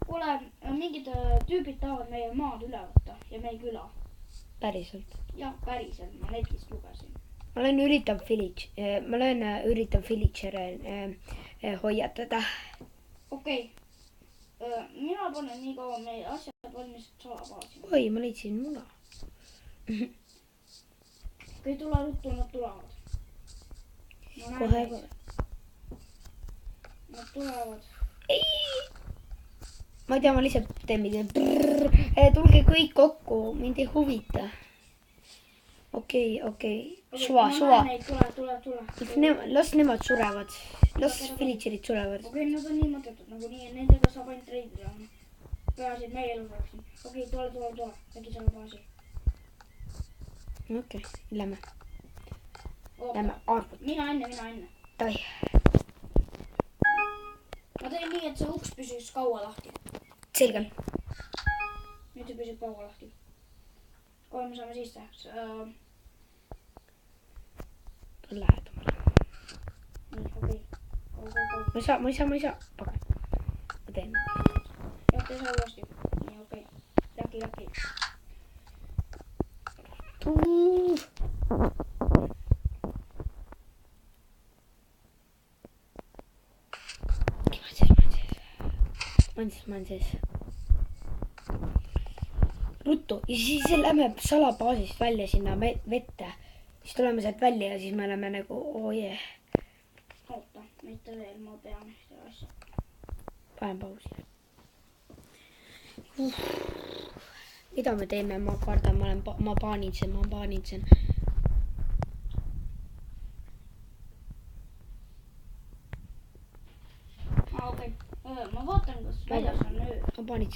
kuule, mingid tüübid tahavad meie maad üle võtta ja meie küla. Päriselt? Jah, päriselt, ma netist lugesin. Ma olen üritan villagere hoiatada. Okei. Mina panen nii kaua meie asjad valmis salabaasi. Oi, ma leidsin muna. Kui tule ruttu, nad tulevad. Kohe. Nad tulevad. Ma ei tea, ma lihtsalt teen midagi. Tulge kõik kokku, mind ei huvita. Okei. Suva. Las nemad surevad. Las villagerid surevad. Okei, nad on nii mõttetud, nagu nii, nendega saab ainult reidida. Peaasi, et meie elu saaksin. Okei, tule. Äkki selle baasi. Okei, lähme. Lähme arvut. Mina enne. Davai. Ma teen nii, et see uks püsiks kaua lahti. Selge. Nüüd see püsib kaua lahti. Kohe me saame sisse. Lähedamale. Nii, okei. Ma ei saa. Pagan. Ma teen. Jah, tee saa uuesti. Nii, okei. Läki. Manses. Ruttu. Ja siis lähme salabaasist välja sinna vette. Siis tuleme sealt välja ja siis me oleme nagu, jee. Oota, mitte veel, ma pean ühte asja. Panen pausi. Mida me teeme? Ma kardan, ma paanitsen. Okei. Ma vaatan, kas väljas on öö.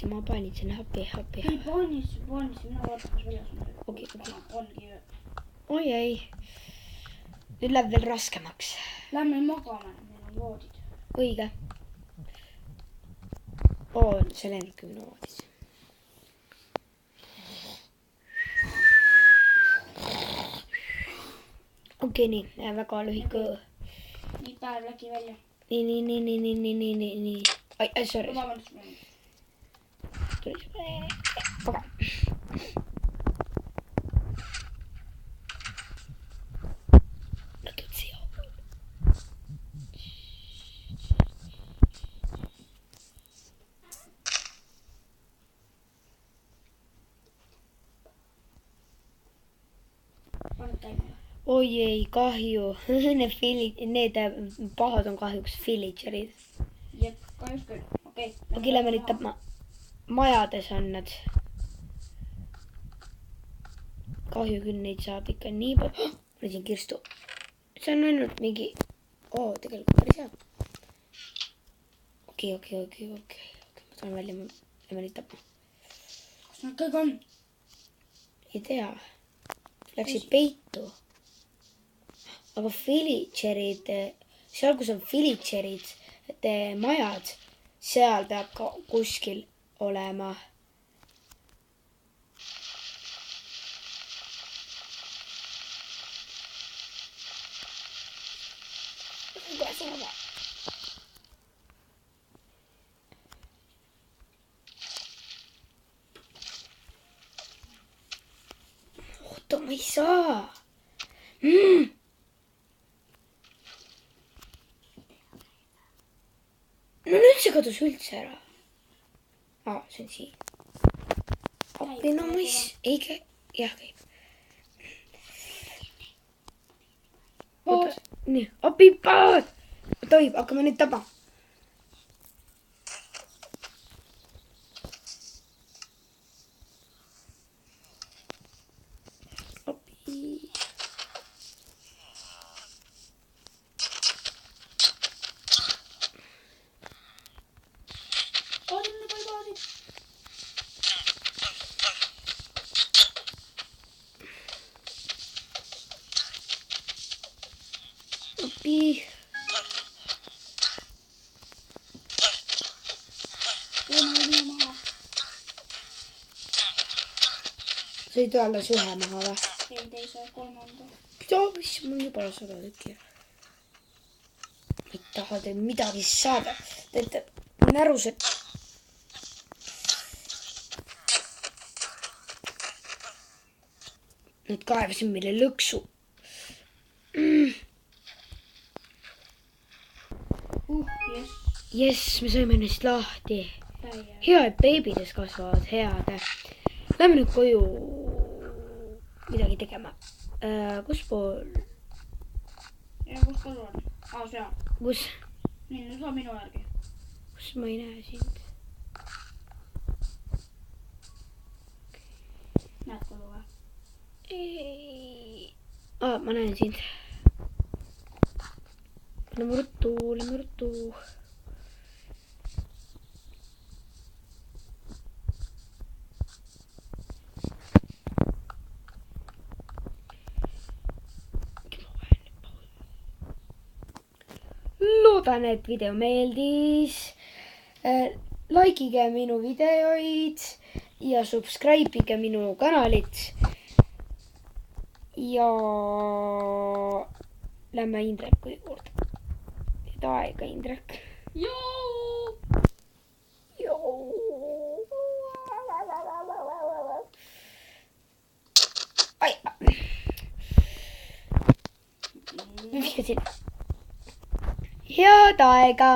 Ma paanitsen. Happi. Ei paanitse. Mina vaatan, kas väljas on öö. Okei. Ongi öö. Oi ei. Nüüd läheb veel raskemaks. Lähme magame, meil on voodid. Õige. See lennubki minu voodis. Okei, nii. Väga lühike õõ. Nii päev läki välja. Nii. Ai, sorry. Vabandust. Pagan. Oi ei, kahju. Need pahad on kahjuks villagerid. Jep, kahjuks küll. Okei, lähme nüüd tapma. Majades on nad. Kahju küll, neid saab ikka nii palju. Ma leidsin kirstu. See on ainult mingi... tegelikult päris hea. Okei. Ma tulen välja, lähme nüüd tapma. Kas nad kõik on? Ei tea. Läksid peitu. Aga villagerid, seal kus on villagerid, majad, seal peab ka kuskil olema. Oota, ma ei saa. No nüüd see kadus üldse ära. See on siin. Appi, no ma ei käi. Jah, käib. Oota, nii, appi, paad! Tohib, hakkame nüüd taba. Appi. Sa ei tule alles ühe maha või? Ei, teise, kolmanda. Mis mul juba 100 tükki. Ma ei taha teil midagi saada. Teete närused. Nüüd kaevasin meile lõksu. Jess. Jess, me saime neist lahti. Täie. Hea, et beebides kasvavad head. Lähme nüüd koju midagi tegema. Kus pool? Ja kus kodu on? Seal. Kus? Nii, nüüd on minu järgi. Kus ma ei näe sind? Näed kodu või? Ei. Ma näen sind. Lähme ruttu, lähme ruttu. Loodan, et video meeldis. Likeige minu videoid ja subscribe'ige minu kanalit. Ja lähme Indreku juurde. Et aega, Indrek. Joo! Ai. Ma viskasin. Head aega.